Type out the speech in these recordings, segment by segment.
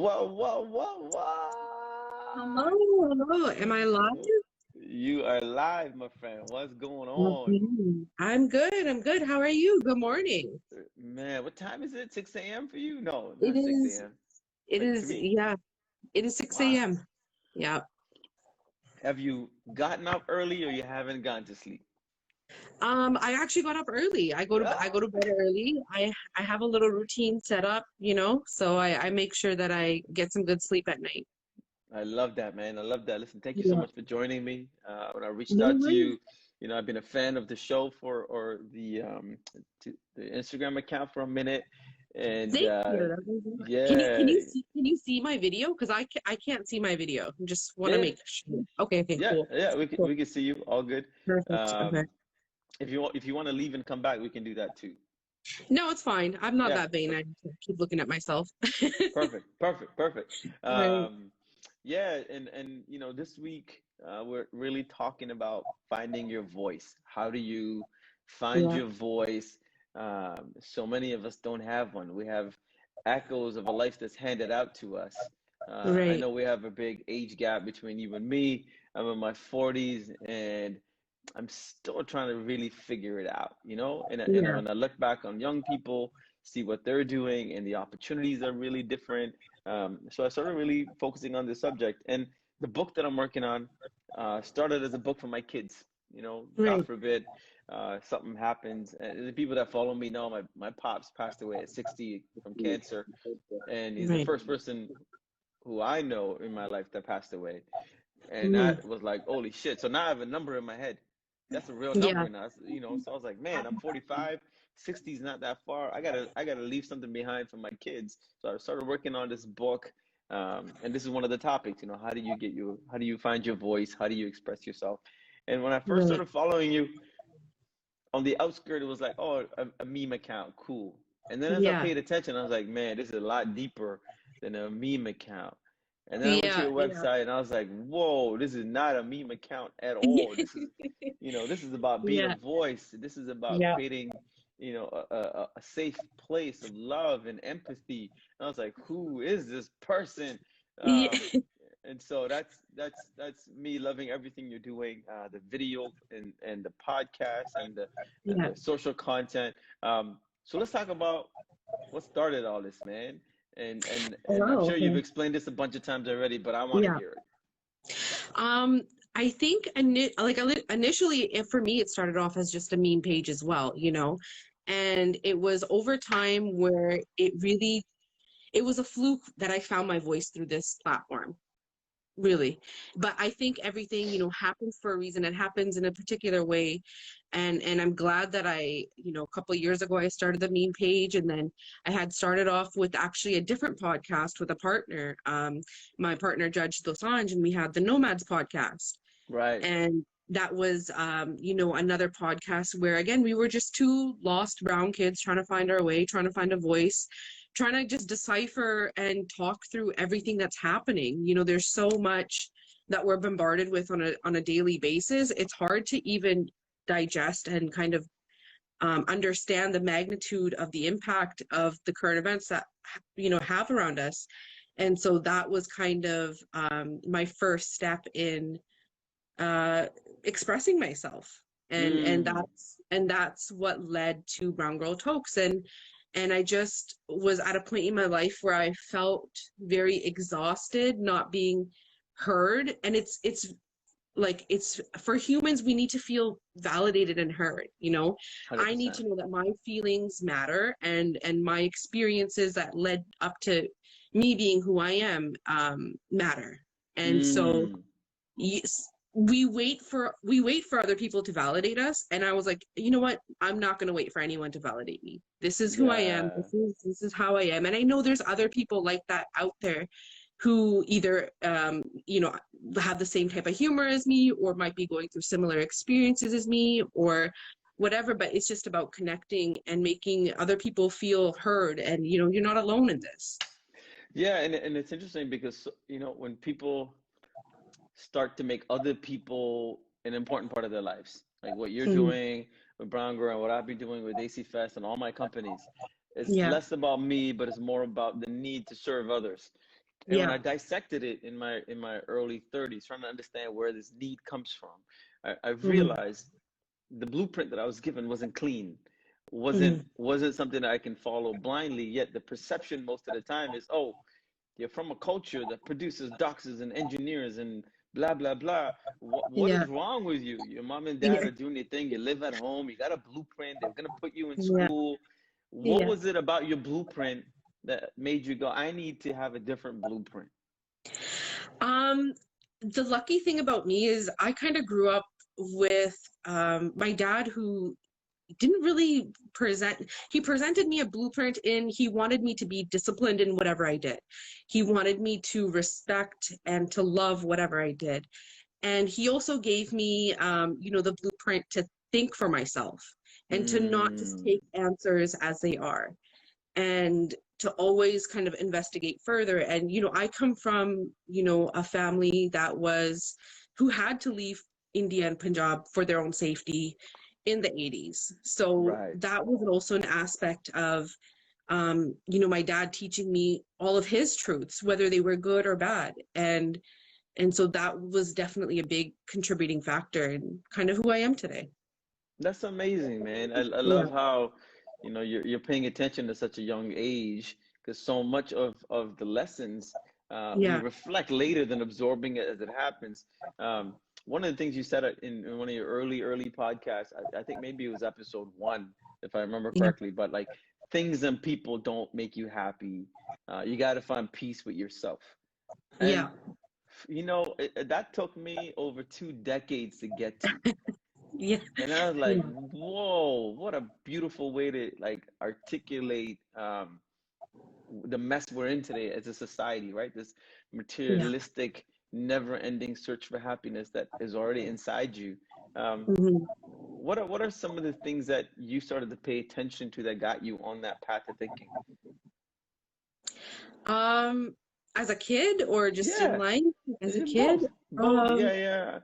Whoa, whoa, whoa, whoa. Hello, hello. Am I live? You are live, my friend. What's going on? Okay. I'm good. I'm good. How are you? Good morning. Man, what time is it? 6 a.m. for you? No, It not 6 is, a.m. It's it like is, 3. yeah, it is 6 Wow. a.m. Yeah. Have you gotten up early or you haven't gone to sleep? I actually got up early. I Ah, go to bed early. I have a little routine set up, so I make sure that I get some good sleep at night. I love that, man. I love that. Listen, thank you so Yeah. much for joining me. When I reached No out to worries. you, I've been a fan of the show for or the Instagram account for a minute, and Thank you. That was great. yeah, Can you see my video? Because I can't see my video. Just want to yeah, make sure. Okay, yeah, cool. yeah. Cool. We can see you. All good. Perfect. Okay. Um, if you want to leave and come back, we can do that too. No, it's fine. I'm not Yeah, that vain. I just keep looking at myself. perfect, perfect, perfect. Right. Yeah, and this week we're really talking about finding your voice. How do you find Yeah. your voice? So many of us don't have one. We have echoes of a life that's handed out to us. I Right. know we have a big age gap between you and me. I'm in my 40s, and I'm still trying to really figure it out, And Yeah. when I look back on young people, see what they're doing, and the opportunities are really different. So I started really focusing on this subject. And the book that I'm working on started as a book for my kids. God Right. forbid something happens. And the people that follow me know my pops passed away at 60 from cancer, and he's the Right. first person who I know in my life that passed away. And Mhm. that was like, holy shit. So now I have a number in my head. That's a real Yeah. number now. So I was like, man, I'm 45, 60 is not that far. I gotta leave something behind for my kids. So I started working on this book. And this is one of the topics, how do you find your voice? How do you express yourself? And when I first Right. started following you, on the outskirt, it was like, oh, a meme account, cool. And then as I Yeah. paid attention, I was like, man, this is a lot deeper than a meme account. And then I went to Yeah. your Yeah. website and I was like, whoa, this is not a meme account at all. This is about being a Yeah. voice. This is about Yeah. creating, a safe place of love and empathy. And I was like, who is this person? Yeah. Um, and so that's me loving everything you're doing, the video and the podcast and Yeah. the social content. So let's talk about what started all this, man. Oh, And I'm wow. sure you've Okay. explained this a bunch of times already, but I want to Yeah. hear it. Um, I think initially, for me, it started off as just a meme page as well. And it was over time where it was a fluke that I found my voice through this platform. Really. But I think everything, happens for a reason. It happens in a particular way. And I'm glad that a couple of years ago I started the meme page, and then I had started off with actually a different podcast with a partner, my partner Judge Dosanjh, and we had the Nomads podcast. Right. And that was another podcast where again we were just two lost brown kids trying to find our way, trying to find a voice, trying to just decipher and talk through everything that's happening. There's so much that we're bombarded with on a daily basis. It's hard to even digest and kind of understand the magnitude of the impact of the current events that have around us. And so that was kind of my first step in uh, expressing myself, and Mm. that's what led to Brown Girl Tokes. And I just was at a point in my life where I felt very exhausted, not being heard. And it's like, it's for humans, we need to feel validated and heard. I need 100%. to know that my feelings matter, and my experiences that led up to me being who I am matter. And so Mm. yes, we wait for other people to validate us, and I was like, you know what, I'm not going to wait for anyone to validate me. This is who I am. Yeah. This is how I am. And I know there's other people like that out there who either have the same type of humor as me, or might be going through similar experiences as me, or whatever. But it's just about connecting and making other people feel heard, and you're not alone in this. Yeah, and it's interesting because when people start to make other people an important part of their lives, like what you're Mhm. doing with Brown Girl and what I've been doing with AC Fest and all my companies, it's Yeah. less about me, but it's more about the need to serve others. And when Yeah. I dissected it in my early 30s, trying to understand where this need comes from, I Hmm. realized the blueprint that I was given wasn't clean, Hmm. wasn't something that I can follow blindly. Yet the perception most of the time is, oh, you're from a culture that produces doctors and engineers and blah blah blah. What is Yeah. wrong with you? Your mom and dad Yeah. are doing their thing. You live at home. You got a blueprint. They're gonna put you in Yeah. school. What Yeah. was it about your blueprint that made you go, I need to have a different blueprint? Um, the lucky thing about me is I kind of grew up with my dad who didn't really he presented me a blueprint in he wanted me to be disciplined in whatever I did. He wanted me to respect and to love whatever I did. And he also gave me the blueprint to think for myself and to not just Mm, take answers as they are, and to always kind of investigate further. And I come from a family that was who had to leave India and Punjab for their own safety in the 80s. So right. that was also an aspect of my dad teaching me all of his truths, whether they were good or bad. And so that was definitely a big contributing factor in kind of who I am today. That's amazing, man. I Yeah. love how, you're paying attention at such a young age, because so much of the lessons we Yeah. reflect later than absorbing it as it happens. One of the things you said in one of your early podcasts, I think maybe it was episode one, if I remember Yeah. correctly, but like things and people don't make you happy. You got to find peace with yourself. And, Yeah. that took me over 2 decades to get to. Yeah. And I was like, Yeah. whoa, what a beautiful way to like articulate the mess we're in today as a society, right? This Yeah. materialistic, never-ending search for happiness that is already inside you. Um, Mhm. what are some of the things that you started to pay attention to that got you on that path of thinking? Um, as a kid or just in Yeah, life? As a kid, both, both. um, Yeah, yeah.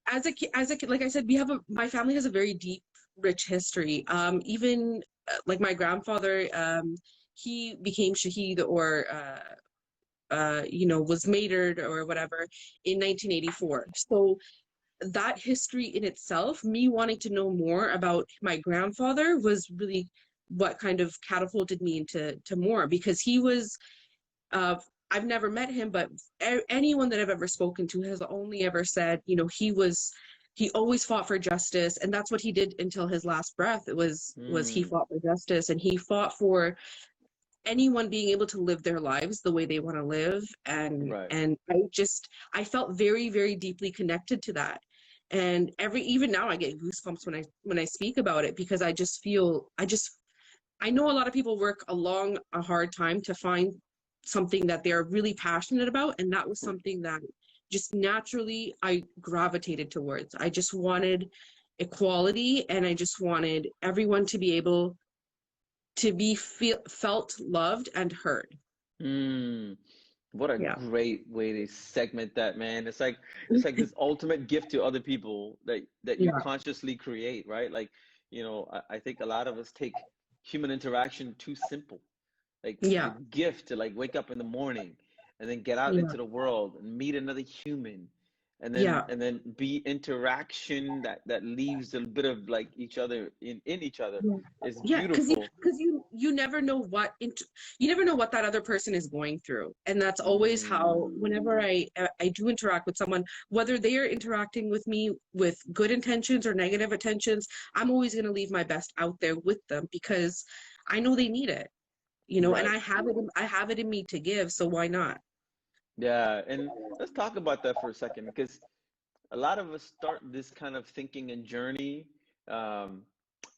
as a kid, like I said, my family has a very deep, rich history. Even like my grandfather, he became Shaheed or was martyred or whatever in 1984. So that history in itself, me wanting to know more about my grandfather was really what kind of catapulted me into more, because he was uh, I've never met him, but anyone that I've ever spoken to has only ever said, he always fought for justice, and that's what he did until his last breath. It was he Mm, fought for justice, and he fought for anyone being able to live their lives the way they want to live. and right. and I felt very, very deeply connected to that. And even now I get goosebumps when I speak about it, because I know a lot of people work a hard time to find something that they're really passionate about, and that was something that just naturally I gravitated towards. I just wanted equality, and I just wanted everyone to be able to be felt loved and heard. Mm. What a Yeah. great way to segment that, man. It's like this ultimate gift to other people that you Yeah. consciously create, right? Like, I think a lot of us take human interaction too simple. Like the Yeah. gift to like wake up in the morning and then get out Yeah. into the world and meet another human, and then Yeah. be interaction that leaves a bit of like each other in each other Yeah. is Yeah, because you beautiful. because you never know you never know what that other person is going through, and that's always how Mm, whenever I do interact with someone, whether they are interacting with me with good intentions or negative intentions, I'm always going to leave my best out there with them, because I know they need it, and right. I have it in me to give, so why not? Yeah, and let's talk about that for a second, because a lot of us start this kind of thinking and journey um,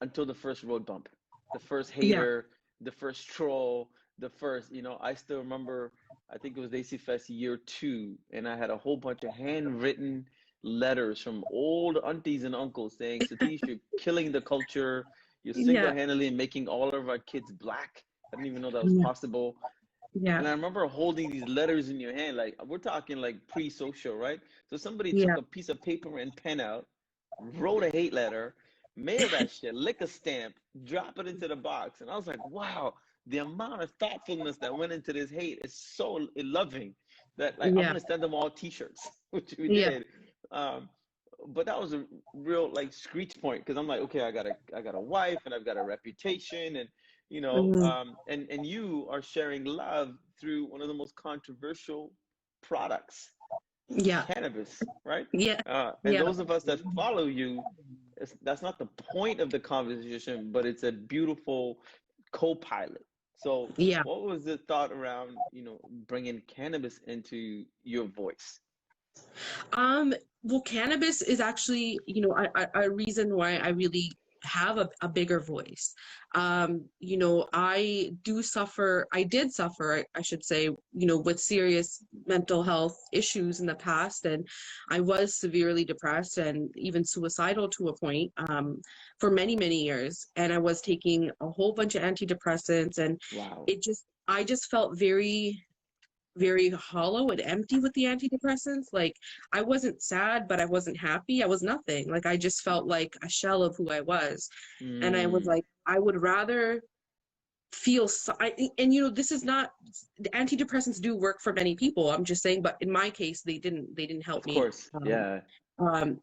until the first road bump, the first Yeah. hater, the first troll, the first, I still remember, I think it was AC Fest year two, and I had a whole bunch of handwritten letters from old aunties and uncles saying, Satish, you're killing the culture. You're Yeah. single-handedly making all of our kids black. I didn't even know that was Yeah. possible. Yeah. And I remember holding these letters in your hand, like we're talking like pre-social, right? So somebody took Yeah. a piece of paper and pen out, wrote a hate letter, mail that shit, lick a stamp, drop it into the box. And I was like, wow, the amount of thoughtfulness that went into this hate is so loving that like I'm Yeah. gonna send them all T-shirts, which we Yeah. did. Um, but that was a real like screech point because I'm like, okay, I got a wife and I've got a reputation and Mhm. and you are sharing love through one of the most controversial products, Yeah. cannabis, right? Yeah. And Yeah. those of us that follow you, that's not the point of the conversation, but it's a beautiful co-pilot. So, Yeah. what was the thought around, bringing cannabis into your voice? Um, well, cannabis is actually, a reason why I really have a bigger voice. I did suffer, I should say, with serious mental health issues in the past, and I was severely depressed and even suicidal to a point, for many, many years. And I was taking a whole bunch of antidepressants, and Wow. I just felt very very hollow and empty with the antidepressants. Like I wasn't sad, but I wasn't happy. I was nothing. Like I just felt like a shell of who I was. And I was Mm, like, I would rather feel and this is not, the antidepressants do work for many people. I'm just saying, but in my case, they didn't help of me. course. Yeah.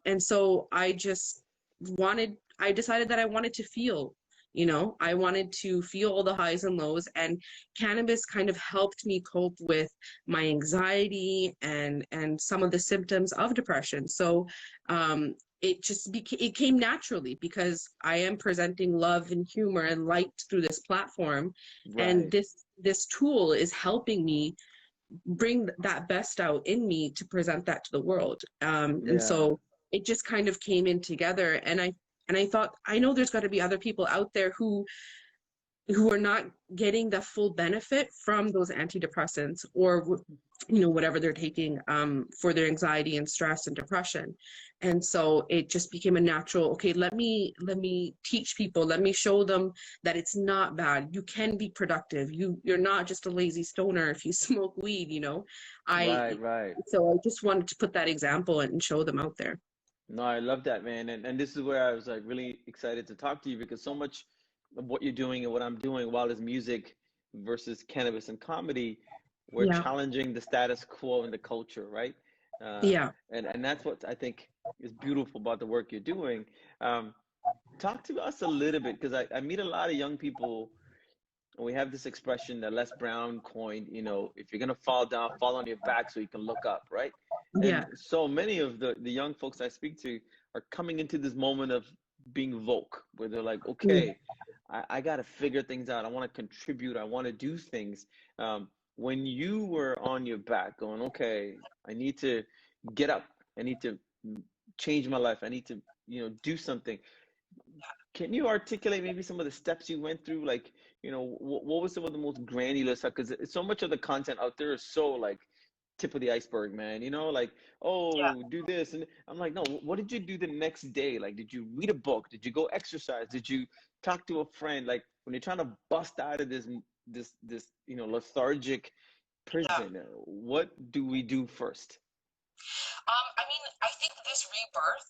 And so I decided that I wanted to feel, I wanted to feel all the highs and lows, and cannabis kind of helped me cope with my anxiety and some of the symptoms of depression. So, it came naturally because I am presenting love and humor and light through this platform, and Right. this tool is helping me bring that best out in me to present that to the world. And Yeah. so it just kind of came in together. And I thought, I know there's got to be other people out there who are not getting the full benefit from those antidepressants or whatever they're taking, for their anxiety and stress and depression. And so it just became a natural, okay, let me teach people, let me show them that it's not bad, you can be productive, you're not just a lazy stoner if you smoke weed. I Right. Right. So I just wanted to put that example and show them out there. No, I love that, man. And this is where I was like really excited to talk to you because so much of what you're doing and what I'm doing, while it's music versus cannabis and comedy, we're Yeah. challenging the status quo in the culture, right? Uh, Yeah. and that's what I think is beautiful about the work you're doing. Um, Talk to us a little bit because I meet a lot of young people and we have this expression that Les Brown coined, if you're gonna fall down, fall on your back so you can look up, right? And Yeah. so many of the young folks I speak to are coming into this moment of being woke, where they're like, Yeah. okay, I got to figure things out. I want to contribute. I want to do things. When you were on your back, going, okay, I need to get up. I need to change my life. I need to, do something. Can you articulate maybe some of the steps you went through? Like, what was some of the most granular stuff? Because so much of the content out there is so like tip of the iceberg, man. Like, oh, do this, and I'm like, no. What did you do the next day? Like, did you read a book? Did you go exercise? Did you talk to a friend? Like, when you're trying to bust out of this lethargic Yeah. prison, what do we do first? I mean, I think this rebirth,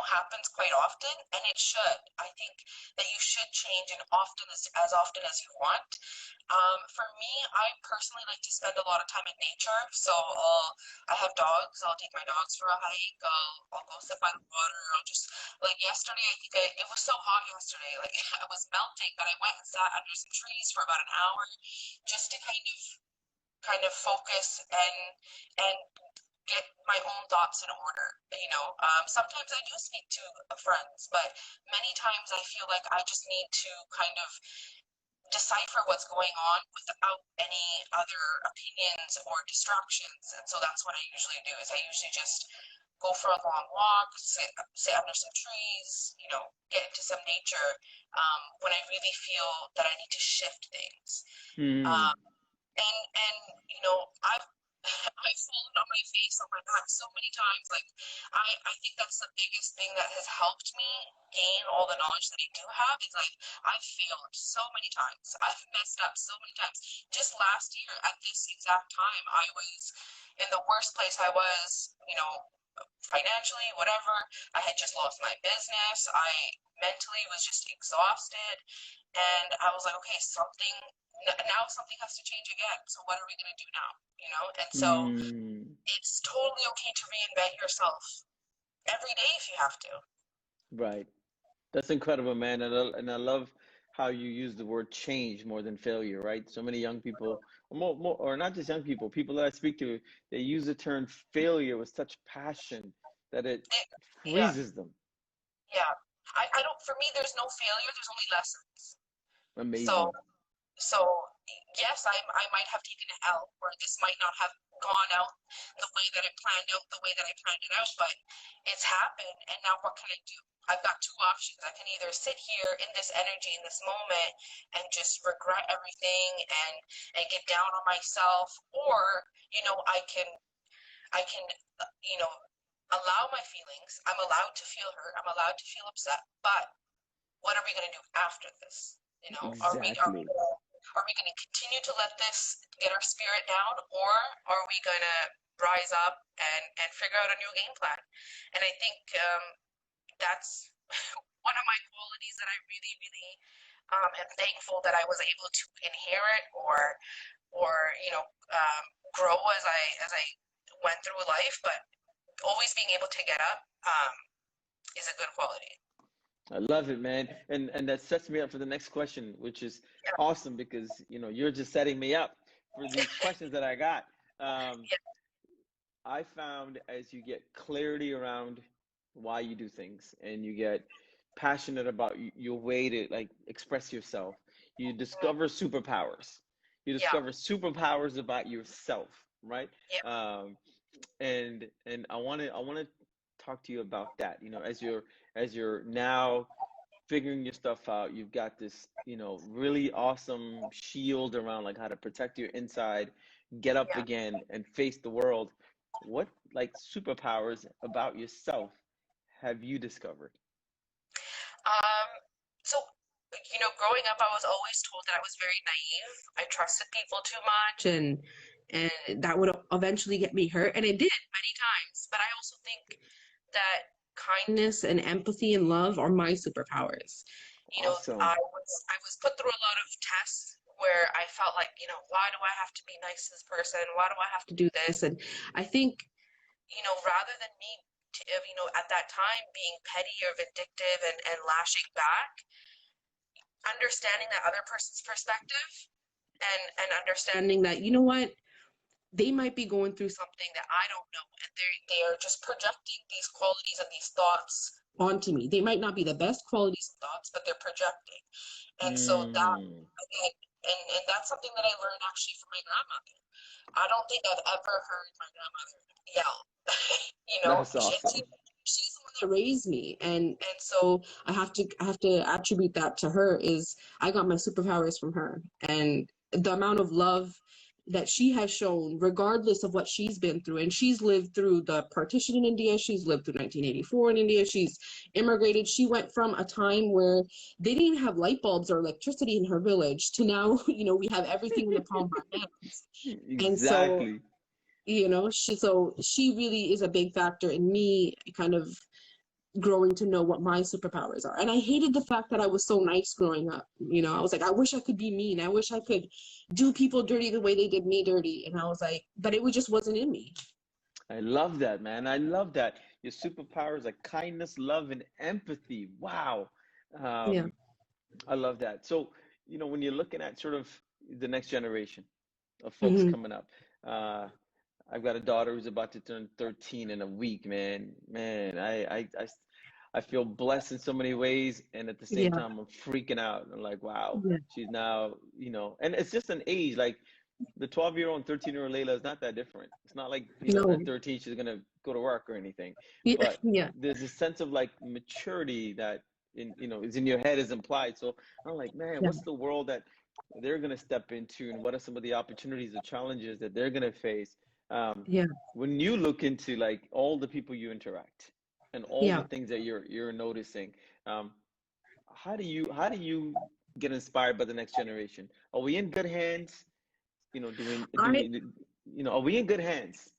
happens quite often, and it should. I think that you should change as often as you want. For me, I personally like to spend a lot of time in nature. So I have dogs. I'll take my dogs for a hike. I'll go sit by the water. I'll just like yesterday. I think it was so hot yesterday. Like I was melting, but I went and sat under some trees for about an hour, just to kind of focus and get my own thoughts in order. Sometimes I do speak to friends, but many times I feel like I just need to kind of decipher what's going on without any other opinions or distractions. And so that's what I usually do. Is I usually just go for a long walk, sit under some trees, get into some nature, when I really feel that I need to shift things. Hmm. Um, and I've I've fallen on my face on my back so many times. Like I think that's the biggest thing that has helped me gain all the knowledge that I do have is like I've failed so many times. I've messed up so many times. Just last year at this exact time I was in the worst place I was, financially, whatever. I had just lost my business. I mentally was just exhausted. And I was like, okay, something now something has to change again. So what are we going to do now? You know, and so Mm, it's totally okay to reinvent yourself every day if you have to. right. That's incredible, man. And I love how you use the word change more than failure, right? So many young people, or not just young people, people that I speak to, they use the term failure with such passion that it It, yeah, freezes them. yeah. I don't. For me, there's no failure. There's only lessons. So Amazing. So yes, I might have taken an L, or this might not have gone out the way that I planned out, the way that I planned it out, but it's happened, and now what can I do? I've got two options. I can either sit here in this energy, in this moment, and just regret everything and get down on myself, or I can allow my feelings. I'm allowed to feel hurt. I'm allowed to feel upset, but what are we going to do after this? Exactly. Are we going to continue to let this get our spirit down, or are we going to rise up and figure out a new game plan? And I think that's one of my qualities that I really, really am thankful that I was able to inherit, or grow as I went through life. But always being able to get up is a good quality. I love it, man. And that sets me up for the next question, which is Yeah. awesome because you're just setting me up for these questions that I got. Um, Yeah. I found as you get clarity around why you do things and you get passionate about your way to like express yourself, you discover superpowers. You Yeah. discover superpowers about yourself, right? Yeah. Um, and I want to talk to you about that. As you're now figuring your stuff out, you've got this, really awesome shield around like how to protect your inside, get up Yeah. again and face the world. What like superpowers about yourself have you discovered? Um, so, growing up, I was always told that I was very naive. I trusted people too much, and that would eventually get me hurt, and it did many times. But I also think that kindness and empathy and love are my superpowers. Awesome. I was put through a lot of tests where I felt like, why do I have to be nice to this person? Why do I have to do this? And I think, rather than me, at that time being petty or vindictive and lashing back, understanding that other person's perspective and understanding that, you know what, they might be going through something that I don't know, and they are just projecting these qualities and these thoughts onto me. They might not be the best qualities and thoughts, but they're projecting. And so that Mm, and that's something that I learned actually from my grandmother. I don't think I've ever heard my grandmother yell. that's She's awesome. the one that raised me, and so I have to attribute that to her. Is I got my superpowers from her, and the amount of love that she has shown, regardless of what she's been through. And she's lived through the partition in India. She's lived through 1984 in India. She's immigrated. She went from a time where they didn't have light bulbs or electricity in her village to now, we have everything in the palm of our hands. And so, Exactly. she really is a big factor in me kind of growing to know what my superpowers are. And I hated the fact that I was so nice growing up. I was like, I wish I could be mean. I wish I could do people dirty the way they did me dirty. And I was like, but just wasn't in me. I love that, man. I love that. Your superpowers are kindness, love, and empathy. Wow. Yeah. Um, I love that. So, when you're looking at sort of the next generation of folks Hmm. coming up, uh, I've got a daughter who's about to turn 13 in a week, man. Man, I feel blessed in so many ways, and at the same Yeah. time, I'm freaking out. I'm like, wow, Yeah. she's now, and it's just an age. Like the 12-year-old and 13-year-old Layla is not that different. It's not like, No. at 13 she's gonna go to work or anything. Yeah. But Yeah. there's a sense of like maturity that is in your head is implied. So I'm like, man, Yeah. what's the world that they're gonna step into, and what are some of the opportunities or challenges that they're gonna face? Um, Yeah. when you look into like all the people you interact and all the Yeah. things that you're noticing, um, how do you get inspired by the next generation? Are we in good hands? Doing do I we are we in good hands?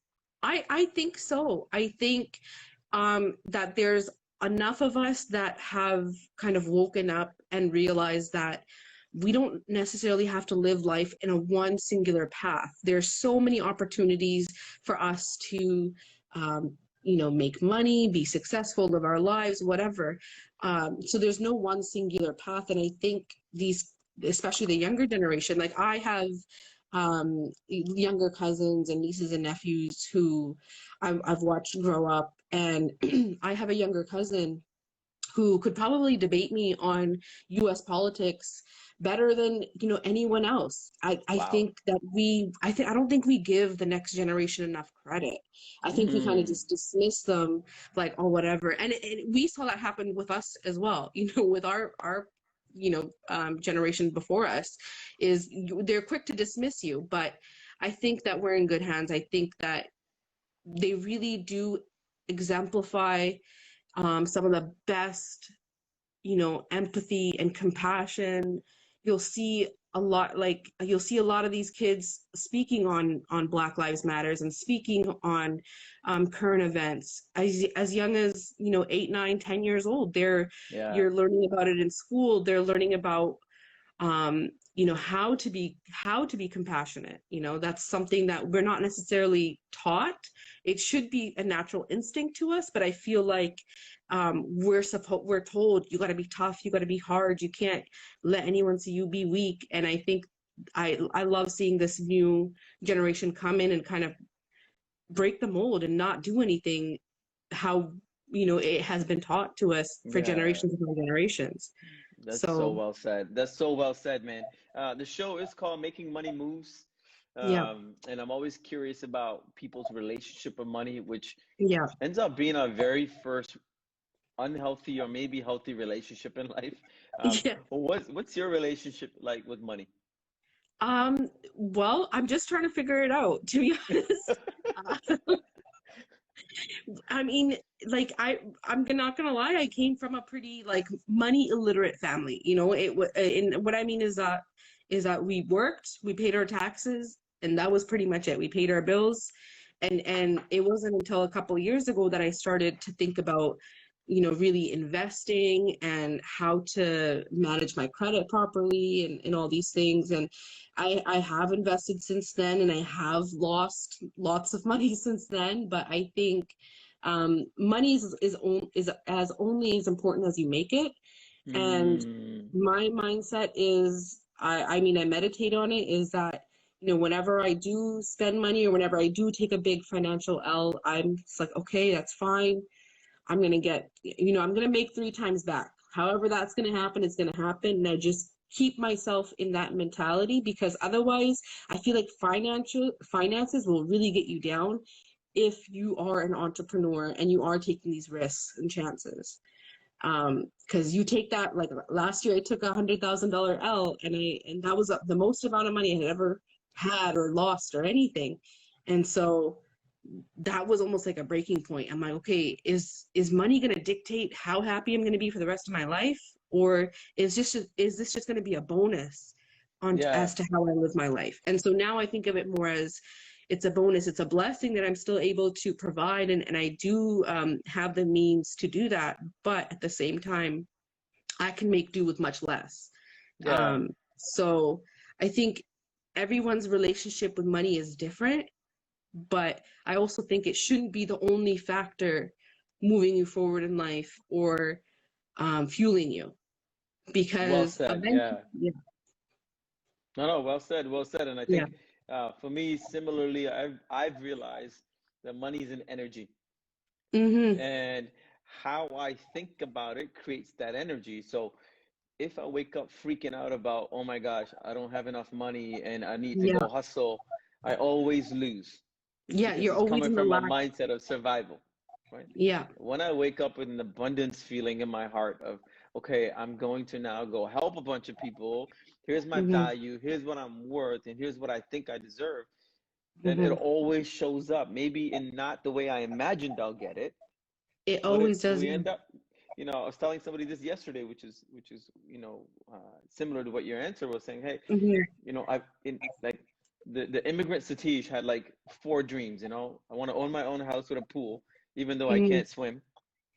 I think so. I think that there's enough of us that have kind of woken up and realized that we don't necessarily have to live life in a one singular path. There's so many opportunities for us to, make money, be successful, live our lives, whatever. So there's no one singular path. And I think these, especially the younger generation, like I have younger cousins and nieces and nephews who I've watched grow up. And I have a younger cousin who could probably debate me on US politics better than anyone else. I Wow. think that I don't think we give the next generation enough credit. I think we kind of Mm. just dismiss them like, oh, whatever. And we saw that happen with us as well, with our generation before us. They're quick to dismiss you, but I think that we're in good hands. I think that they really do exemplify some of the best, empathy and compassion. You'll see you'll see a lot of these kids speaking on Black Lives Matters and speaking on current events as young as 8, 9, 10 years old. Yeah. You're learning about it in school. They're learning about how to be compassionate. That's something that we're not necessarily taught. It should be a natural instinct to us, but I feel like we're told you got to be tough, you got to be hard, you can't let anyone see you be weak. And I think I love seeing this new generation come in and kind of break the mold and not do anything how it has been taught to us for Yeah. generations upon generations. That's so So well said. That's so well said, man. The show is called Making Money Moves. yeah, And I'm always curious about people's relationship with money, which yeah. ends up being our very first unhealthy or maybe healthy relationship in life. Yeah. What's your relationship like with money? Well, I'm just trying to figure it out, to be honest. Uh, I mean, like I'm not gonna lie, I came from a pretty like money illiterate family. And what I mean is that we worked, we paid our taxes, and that was pretty much it. We paid our bills, and it wasn't until a couple of years ago that I started to think about, really investing and how to manage my credit properly and all these things. And I have invested since then, and I have lost lots of money since then. But I think money is as only as important as you make it. And Mm, my mindset is, I mean, I meditate on it, is that, whenever I do spend money or whenever I do take a big financial L, I'm just like, okay, that's fine. I'm going to make 3 times back. However that's going to happen, it's going to happen. And I just keep myself in that mentality, because otherwise I feel like finances will really get you down if you are an entrepreneur and you are taking these risks and chances. Because you take that, like last year I took $100,000 L, and that was the most amount of money I had ever had or lost or anything. And so that was almost like a breaking point. I'm like, okay, is money going to dictate how happy I'm going to be for the rest of my life, or is this just going to be a bonus on yeah. as to how I live my life? And so now I think of it more as it's a bonus, it's a blessing that I'm still able to provide, and I do have the means to do that, but at the same time I can make do with much less. Yeah. So I think everyone's relationship with money is different, but I also think it shouldn't be the only factor moving you forward in life or fueling you, Well because said. eventually, Yeah. yeah, No, no, well said, well said. And I yeah, think for me, similarly, I've realized that money is an energy, mm-hmm, and how I think about it creates that energy. So if I wake up freaking out about, oh my gosh, I don't have enough money and I need to yeah, go hustle, I always lose yeah. because You're it's always coming in the from a lack. mindset of survival, right? Yeah, When I wake up with an abundance feeling in my heart of, okay, I'm going to now go help a bunch of people. Here's my mm-hmm, value. Here's what I'm worth. And here's what I think I deserve. Then it mm-hmm. always shows up. Maybe in not the way I imagined I'll get it, It but always does. we end up, I was telling somebody this yesterday, which is similar to what your answer was saying. Hey, Mm-hmm, I've in like the immigrant Satish had like 4 dreams. I want to own my own house with a pool, even though I mm-hmm. can't swim.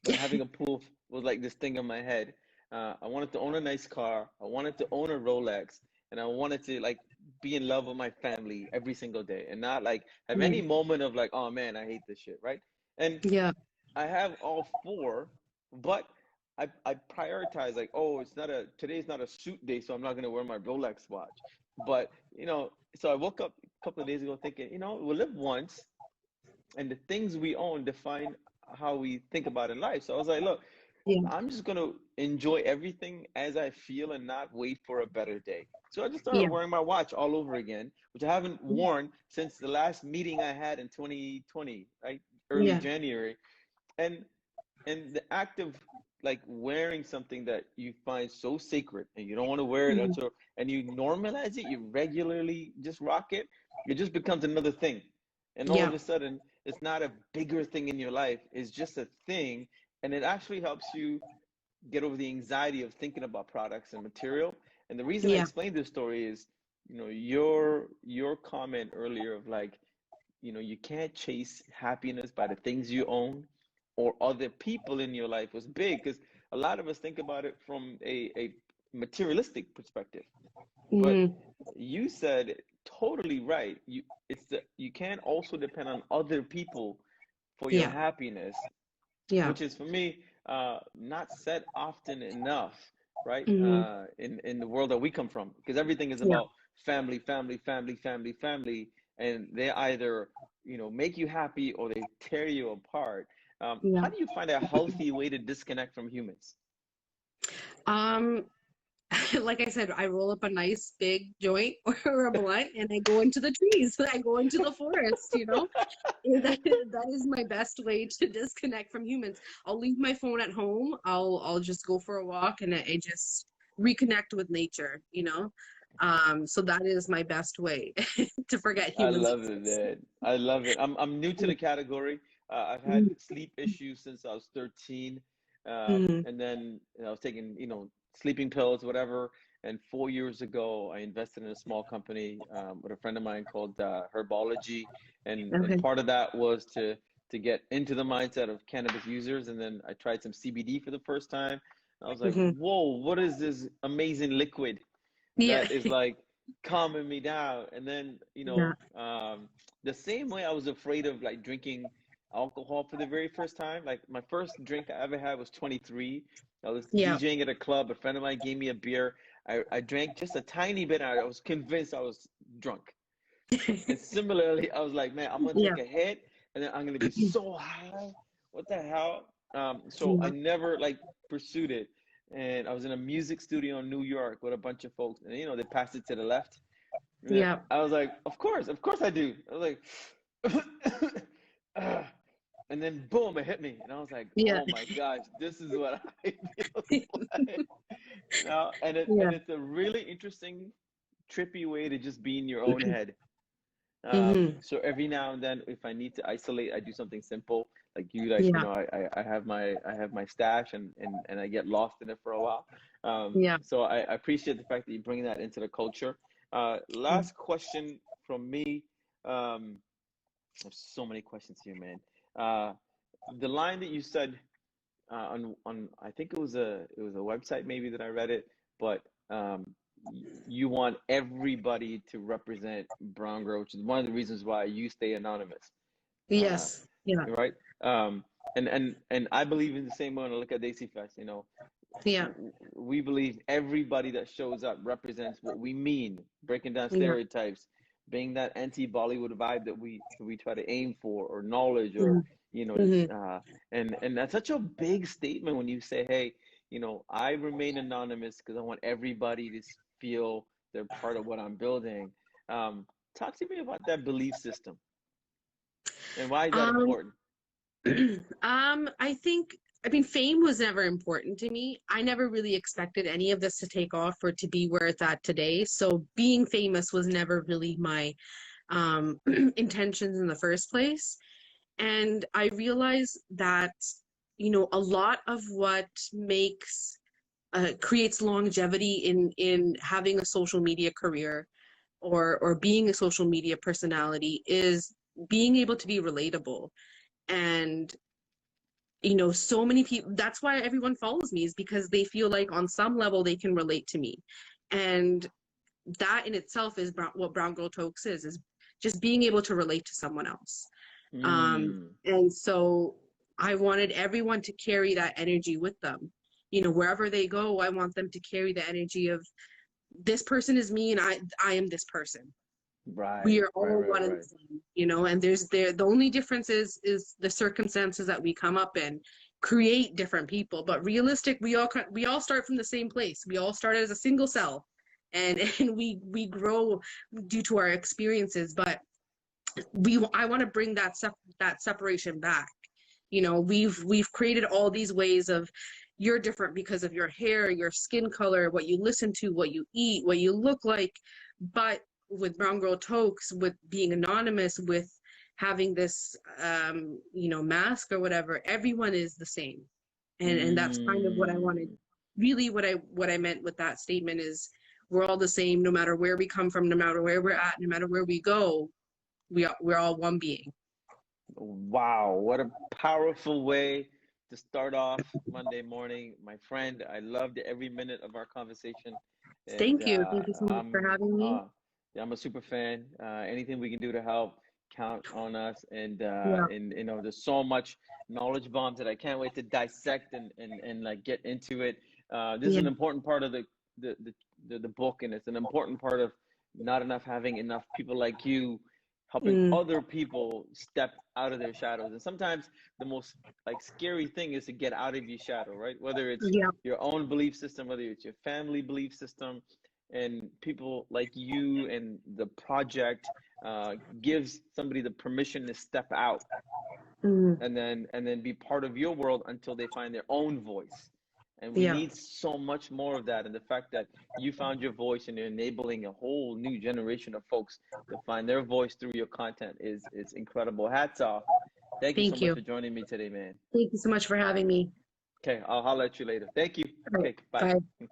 But having a pool was like this thing in my head. I wanted to own a nice car. I wanted to own a Rolex, and I wanted to like be in love with my family every single day, and not like have any Mm. moment of like, oh man, I hate this shit, right? And Yeah. I have all four, but I prioritize like, oh, it's not a today's not a suit day, so I'm not gonna wear my Rolex watch. But so I woke up a couple of days ago thinking, we'll live once, and the things we own define how we think about in life. So I was like, look, Yeah. I'm just gonna enjoy everything as I feel and not wait for a better day. So I just started Yeah. wearing my watch all over again, which I haven't worn since the last meeting I had in 2020, right? Early Yeah. January. And the act of like wearing something that you find so sacred and you don't want to wear it Mhm. until and you normalize it, you regularly just rock it, it just becomes another thing. And all of Yeah. a sudden, it's not a bigger thing in your life, it's just a thing. And it actually helps you get over the anxiety of thinking about products and material. And the reason I Yeah. explained this story is, your comment earlier of like, you can't chase happiness by the things you own or other people in your life was big because a lot of us think about it from a materialistic perspective. But Hmm. you said totally right. You can't also depend on other people for your Yeah. happiness, Yeah. which is for me not said often enough, right? Hmm. In the world that we come from, because everything is Yeah. about family, family, family, family, family, and they either make you happy or they tear you apart. Yeah. How do you find a healthy way to disconnect from humans? Um, like I said, I roll up a nice big joint or a blunt and I go into the trees. I go into the forest, you know? That is my best way to disconnect from humans. I'll leave my phone at home. I'll just go for a walk and I just reconnect with nature, you know? So that is my best way to forget I humans love it, exist. man. I love it. I'm new to the category. I've had sleep issues since I was 13, Mm-hmm. and then I was taking sleeping pills, whatever. And 4 years ago, I invested in a small company with a friend of mine called Herbology, and Okay. part of that was to get into the mindset of cannabis users. And then I tried some CBD for the first time. I was like, Hmm. whoa, what is this amazing liquid Yeah. that is like calming me down? And then, Yeah. the same way I was afraid of like drinking alcohol for the very first time. Like my first drink I ever had was 23. I was Yeah. DJing at a club. A friend of mine gave me a beer. I drank just a tiny bit. I was convinced I was drunk. And similarly, I was like, man, I'm gonna Yeah. take a hit and then I'm gonna be so high. What the hell? So I Yeah. never like pursued it. And I was in a music studio in New York with a bunch of folks, and they passed it to the left. And then Yeah. I was like, of course I do. I was like, and then boom, it hit me, and I was like, Yeah. oh my gosh, this is what I feel like. And Yeah. it's a really interesting, trippy way to just be in your own head. Hmm. So every now and then, if I need to isolate, I do something simple. Like you, like Yeah. I have my stash, and I get lost in it for a while. Yeah. So I appreciate the fact that you bring that into the culture. Last question from me. There's so many questions here, man. Uh, the line that you said on I think it was a website maybe that I read it, but you want everybody to represent Brown Girl, which is one of the reasons why you stay anonymous, uh, Yes. Yeah. right? And I believe in the same way when I look at Daisy Fest. Yeah. We believe everybody that shows up represents what we mean, breaking down Yeah. stereotypes, being that anti-Bollywood vibe that we try to aim for, or knowledge, or Hmm. you know, Hmm. and that's such a big statement when you say, hey, I remain anonymous because I want everybody to feel they're part of what I'm building. Um, Talk to me about that belief system and why is that Um, important? I think, I mean, fame was never important to me. I never really expected any of this to take off or to be where it's at today. So being famous was never really my intentions in the first place. And I realized that, a lot of what makes creates longevity in having a social media career or being a social media personality is being able to be relatable and You know, so many people, that's why everyone follows me, is because they feel like on some level they can relate to me. And that in itself is what Brown Girl Talks is just being able to relate to someone else. Mm. And so I wanted everyone to carry that energy with them. You know, wherever they go, I want them to carry the energy of this person is me and I am this person. We Right, are right, all right, one and the right. same, you know, and the only difference is the circumstances that we come up in create different people. But realistic, we all start from the same place. We all start as a single cell, and and we grow due to our experiences. But I want to bring that separation back. You know, we've created all these ways of you're different because of your hair, your skin color, what you listen to, what you eat, what you look like. But with Brown Girl Tokes, with being anonymous, with having this you know, mask or whatever, everyone is the same. And that's kind of what I wanted. Mm. Really what I meant with that statement is we're all the same no matter where we come from, no matter where we're at, no matter where we go, we're all one being. Wow, what a powerful way to start off Monday morning, my friend. I loved every minute of our conversation, and Thank you. Thank you so much for having me. yeah, I'm a super fan. Anything we can do to help, count on us. Yeah. And you know, there's so much knowledge bombs that I can't wait to dissect and like get into it. This is Yeah. an important part of the, the the book, and it's an important part of not enough having enough people like you helping Mm, other people step out of their shadows. And sometimes the most like scary thing is to get out of your shadow, right? Whether it's yeah. your own belief system, whether it's your family belief system, and people like you and the project gives somebody the permission to step out Mm, and then be part of your world until they find their own voice. And we yeah. need so much more of that. And the fact that you found your voice and you're enabling a whole new generation of folks to find their voice through your content is incredible. Hats off. Thank you so Thank much you. for joining me today, man. Thank you so much for having me. Okay, I'll holler at you later. Thank you. All right. Okay, bye. Bye.